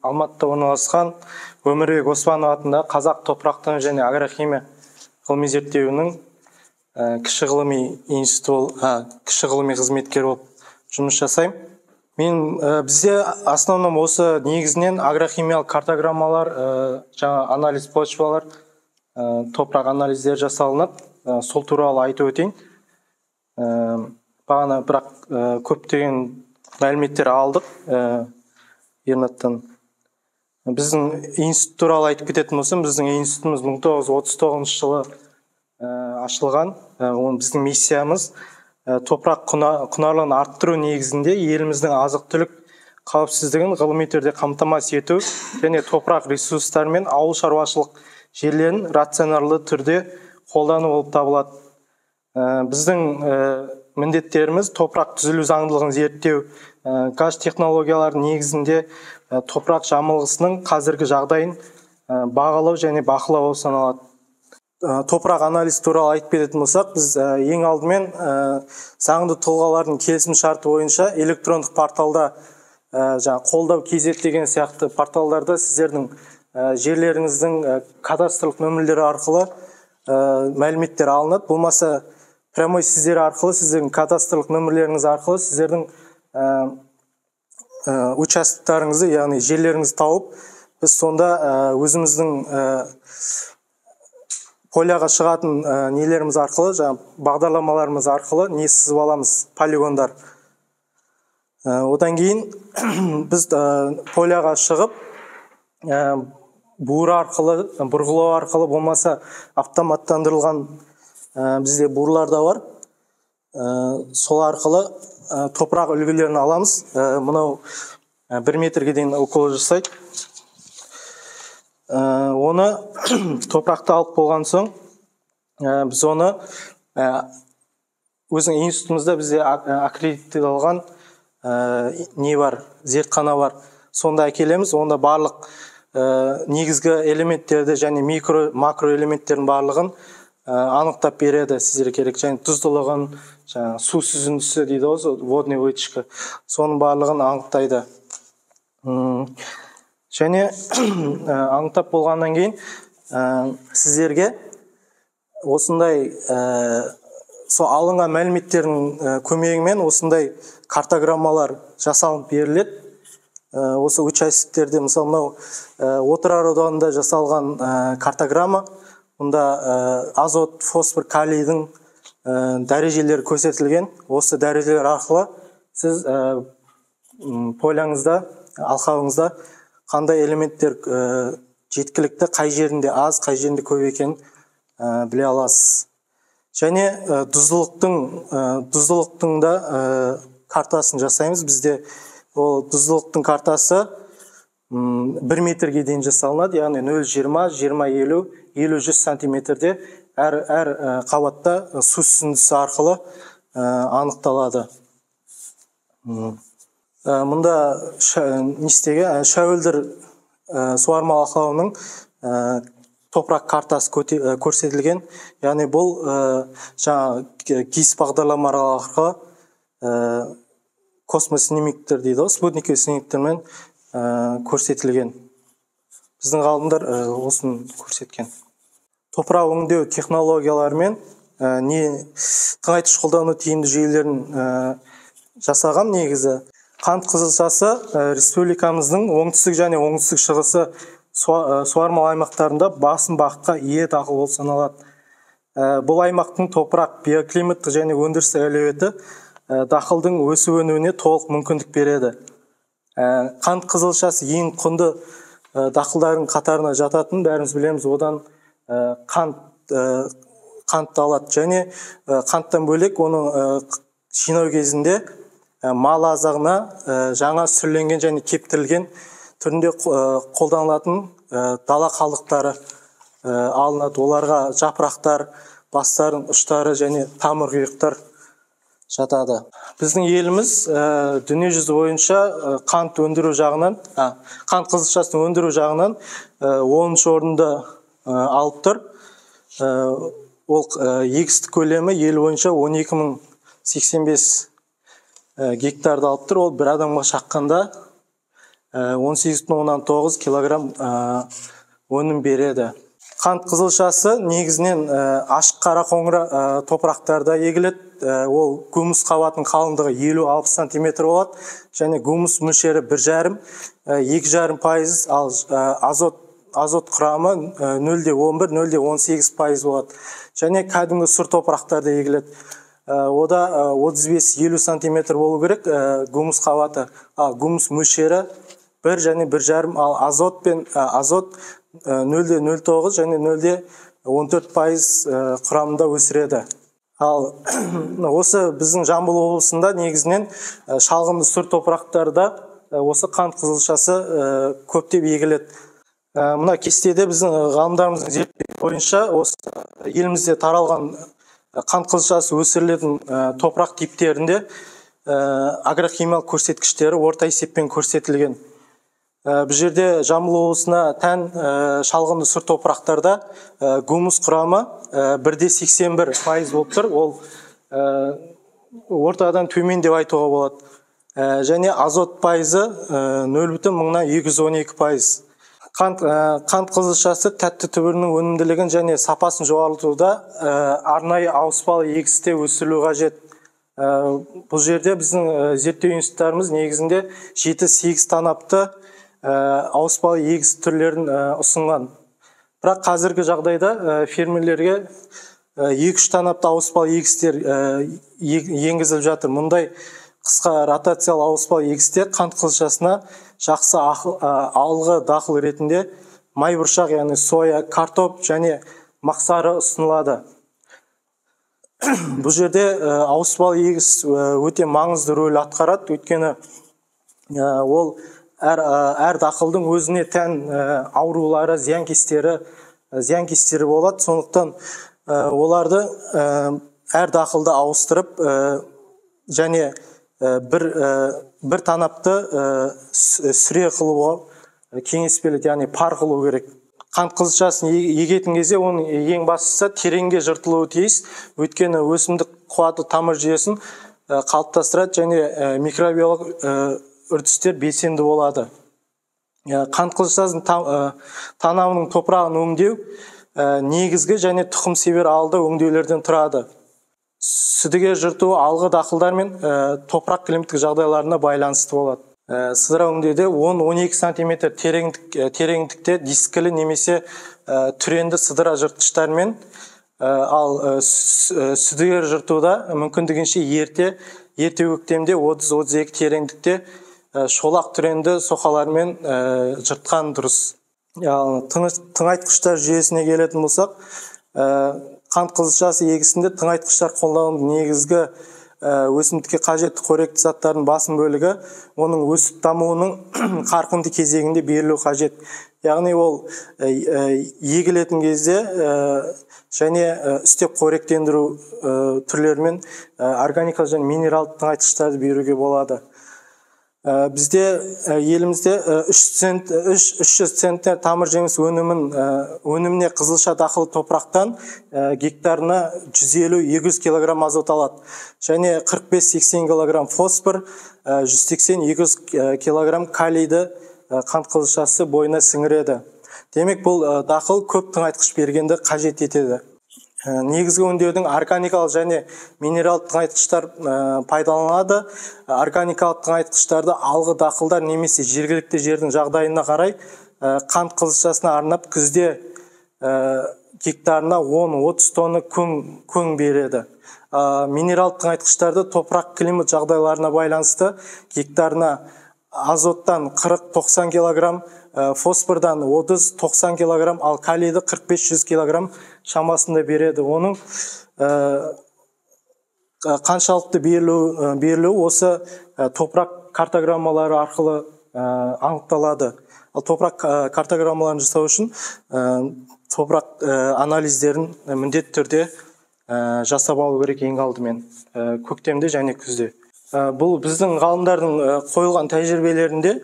Алматыда орналасқан Өмірбек Оспанов атындағы Қазақ топырақтану және агрохимия ғылыми зерттеуінің кіші ғылыми қызметкер болып жұмыс жасаймын. Бізде основном осы негізінен агрохимиялық картограммалар, жаңа анализ почвалар, топырақ анализдер жасалынып, сол туралы айтып өтейін. Бағана бірақ көптеген мәліметтер алдық Ернаттан. Біздің институт туралы айтып кететін болсам, біздің институтымыз 1939 жылы ашылған. Біздің миссиямыз топырақ құнарлығын арттыру негізінде еліміздің азық-түлік қауіпсіздігін ғылыми түрде қамтамасыз ету және топырақ ресурстары мен ауыл шаруашылық жерлерін рационарлы түрде қолдану болып табылады. Біздің міндеттеріміз топырақ түзілу заңдылығын зерттеу, газ технологиялардың негізінде топырақ жамылғысының қазіргі жағдайын бағалау және бақылау болып саналады. Топырақ анализ туралы айтып кететін болсақ, біз ең алдымен заңды тұлғалардың келісім шарты бойынша электрондық порталда, қолдау KZ деген сияқты порталдарда сіздердің жерлеріңіздің кадастрлық нөмірлері арқылы мәліметтер алынады. Болмаса прямой сіздер арқылы, сіздердің кадастрлық нөмірлеріңіз арқылы сіздердің участоктарыңызды, яғни жерлеріңізді тауып, біз сонда өзіміздің поляға шығатын нелеріміз арқылы, бағдарламаларымыз арқылы не сызып аламыз, полигондар. Одан кейін біз поляға шығып, бұрғылау арқылы, болмаса автоматтандырылған бізде бурлар да бар. Сол арқылы топырақ үлгілерін аламыз. Мынау 1 метрге дейін укол жасайды. Оны топырақты алып болған соң, біз оны өзің институтымызда бізде аккредиттелген не бар, зертхана бар. Сонда әкелеміз, онда барлық негізгі элементтерді және макро элементтердің барлығын анықтап береді сіздерге керек. Және тұздылығын, су сүзіндісі дейді осы, водный вытяжка. Соның барлығын анықтайды. Және анықтап болғаннан кейін сіздерге осындай алынған мәліметтердің көмегімен осындай картограммалар жасалып беріледі. Осы участоктерде, мысалы, мынау Отырар ауданында жасалған картограмма. Мұнда азот, фосфор, калийдің дәрежелері көрсетілген. Осы дәрежелер арқылы сіз поляңызда, алқабыңызда қандай элементтер жеткілікті, қай жерінде аз, қай жерінде көп екенін біле аласыз. Және тұздылықтың да картасын жасаймыз. Бізде ол тұздылықтың картасы 1 метрге дейін жасалынады, яғни 0,20, 20-50, 50-100 сантиметрде әр қабатта су сүзіндісі арқылы анықталады. Мұнда Шәуілдір суармалы алқабының топырақ картасы көрсетілген. Яғни бұл GIS бағдарламалары арқылы космоснимиктер дейді, спутниктік снимиктермен көрсетілген. Біздің ғалымдар осыны көрсеткен. Топырақ өңдеу технологияларымен тыңайтқыш қолдану тиімді жүйелерін жасаған негізі. Қант қызылшасы республикамыздың оңтүстік және оңтүстік шығысы суармалы аймақтарында басым бағытқа ие дақыл болып саналады. Бұл аймақтың топырақ, биоклиматтық және өндірістік әлеуеті дақылдың өсіп-өнуіне толық мүмкіндік береді. Қант қызылшасы ең құнды дақылдардың қатарына жататын, бәріміз білеміз, одан қант алады. Және қанттан бөлек оны жинау кезінде мал азығына жаңа сүрленген және кептірілген түрінде қолданылатын дала қалдықтары алынады. Оларға жапырақтар, бастардың ұштары және тамыр құйрықтар жатады. Біздің еліміз дүниежүзі бойынша қант өндіру жағынан, қант қызылшасын өндіру жағынан 10-шы орында алып тұр. Ол егістік көлемі ел бойынша 12.085 гектарды алып тұр. Ол бір адамға шаққанда 18,9 килограмм өнім береді. Қант қызылшасы негізінен ашық қара қоңыр топырақтарда егіледі. Ол гумус қабатының қалыңдығы 50-60 сантиметр болады, және гумус мөлшері 1,5-2,5%, ал азот құрамы 0,11-0,18% болады. Және кәдімгі сұр топырақтарда егіледі. Ода 35-50 сантиметр болу керек гумус қабаты, ал гумус мөлшері 1 және 1,5, ал азот 0,09 және 0,14% құрамында өсіреді. Ал осы біздің Жамбыл облысында негізінен шалғынды сұр топырақтарда осы қант қызылшасы көптеп егіледі. Мына кестеде біздің ғалымдарымыздың зерттеуі бойынша осы елімізде таралған қант қызылшасы өсірілетін топырақ типтерінде агрохимиялық көрсеткіштері орта есеппен көрсетілген. Бұл жерде Жамбыл облысына тән шалғынды сұр топырақтарда гумус құрамы 1,81% болып тұр. Ол ортадан төмен деп айтуға болады. Және азот пайызы 0,212%. Қант қызылшасы тәтті түбірінің өнімділігін және сапасын жоғарылатуда арнайы ауыспалы егісте өсірілуі қажет. Бұл жерде біздің зерттеу институттарымыз негізінде 7-8 танапты ауыспалы егіс түрлерін ұсынған. Бірақ қазіргі жағдайда фермерлерге 2-3 танапты ауыспалы егістер енгізіліп жатыр. Мұндай қысқа ротациялы ауыспалы егістер қант қызылшасына жақсы алғы дақыл ретінде майбұршақ, яғни соя, картоп және мақсары ұсынылады. Бұл жерде ауыспалы егіс өте маңызды рөл атқарады, өйткені ол әр дақылдың өзіне тән аурулары, зиянкестері болады. Сондықтан оларды әр дақылды ауыстырып және бір танапты сүре қылуға кеңес беріледі, яғни пар қылу керек. Қант қызылшасын егетін кезде оның ең бастысы тереңге жыртылуы тиіс, өйткені өсімдік қуаты тамыр жүйесін қалыптастырады және микробиологиялық үрдістер белсенді болады. Қант қызылшасын танауының топырағын өңдеу негізгі және тұқым себер алды өңдеулерден тұрады. Сүдіге жыртуы алғы дақылдар мен топырақ климаттық жағдайларына байланысты болады. Сыдыра өңдеуде 10-12 сантиметр тереңдікте дискілі немесе түренді сыдыра жыртқыштармен, ал сүдіге жыртуда мүмкіндігінше ерте көктемде 30-32 тереңдікте шолақ түренді соқалармен жыртқан дұрыс. Тыңайтқыштар жүйесіне келетін болсақ, қант қызылшасы егісінде тыңайтқыштар қолданудың негізгі өсімдікке қажетті қоректі заттардың басым бөлігі оның өсіп дамуының қарқынды кезегінде берілу қажет. Яғни ол егілетін кезде және үстеп қоректендіру түрлерімен органикалық және минералды тыңайтқыштарды беруге болады. Бізде елімізде 300 центнер тамыр жеміс өніміне қызылша дақыл топырақтан гектарына 150-200 килограмм азот алады. Және 45-80 килограмм фосфор, 180-200 килограмм калийді қант қызылшасы бойына сіңіреді. Демек, бұл дақыл көп тыңайтқыш бергенді қажет етеді. Негізгі өңдеудің органикалық және минералды тыңайтқыштар пайдаланады. Органикалық тыңайтқыштарды алғы дақылдар немесе жергілікті жердің жағдайына қарай қант қызылшасына арнап күзде гектарына 10-30 тонна көң береді. Минералды тыңайтқыштарды топырақ климат жағдайларына байланысты гектарына азоттан 40-90 килограмм, фосфордан 30-90 килограмм, ал калийді 45-100 килограмм шамасында береді. Оның қаншалықты берілуі осы топырақ картограммалары арқылы анықталады. Ал топырақ картограммаларын жасау үшін топырақ анализдерін міндетті түрде жасап алу керек ең алдымен көктемде және күзде. Бұл біздің ғалымдардың қойылған тәжірибелерінде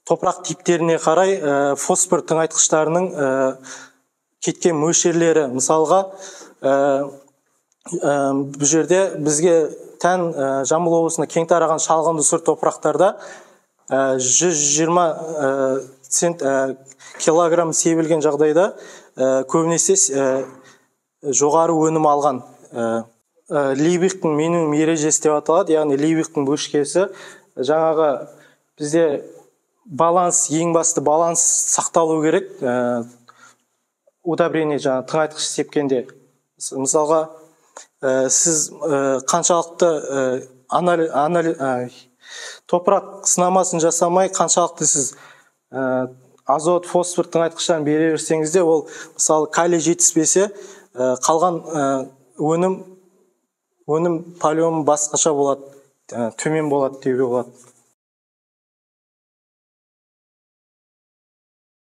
топырақ типтеріне қарай фосфор тыңайтқыштарының кеткен мөлшерлері. Мысалға, бұл жерде бізге тән Жамбыл облысында кең тараған шалғынды сұр топырақтарда 120 килограмм себілген жағдайда көбінесе жоғары өнім алған. Лейбихтің минимум ережесі деп аталады, яғни Лейбихтің бөлшкесі. Жаңағы бізде ең басты баланс сақталу керек. Удобрение жаңағы тыңайтқыш сепкенде. Мысалға, сіз қаншалықты топырақ сынамасын жасамай, қаншалықты сіз азот, фосфор тыңайтқыштарын бере берсеңіз де, ол мысалы калий жетіспесе, қалған өнім полиом басқаша болады, төмен болады деуге болады.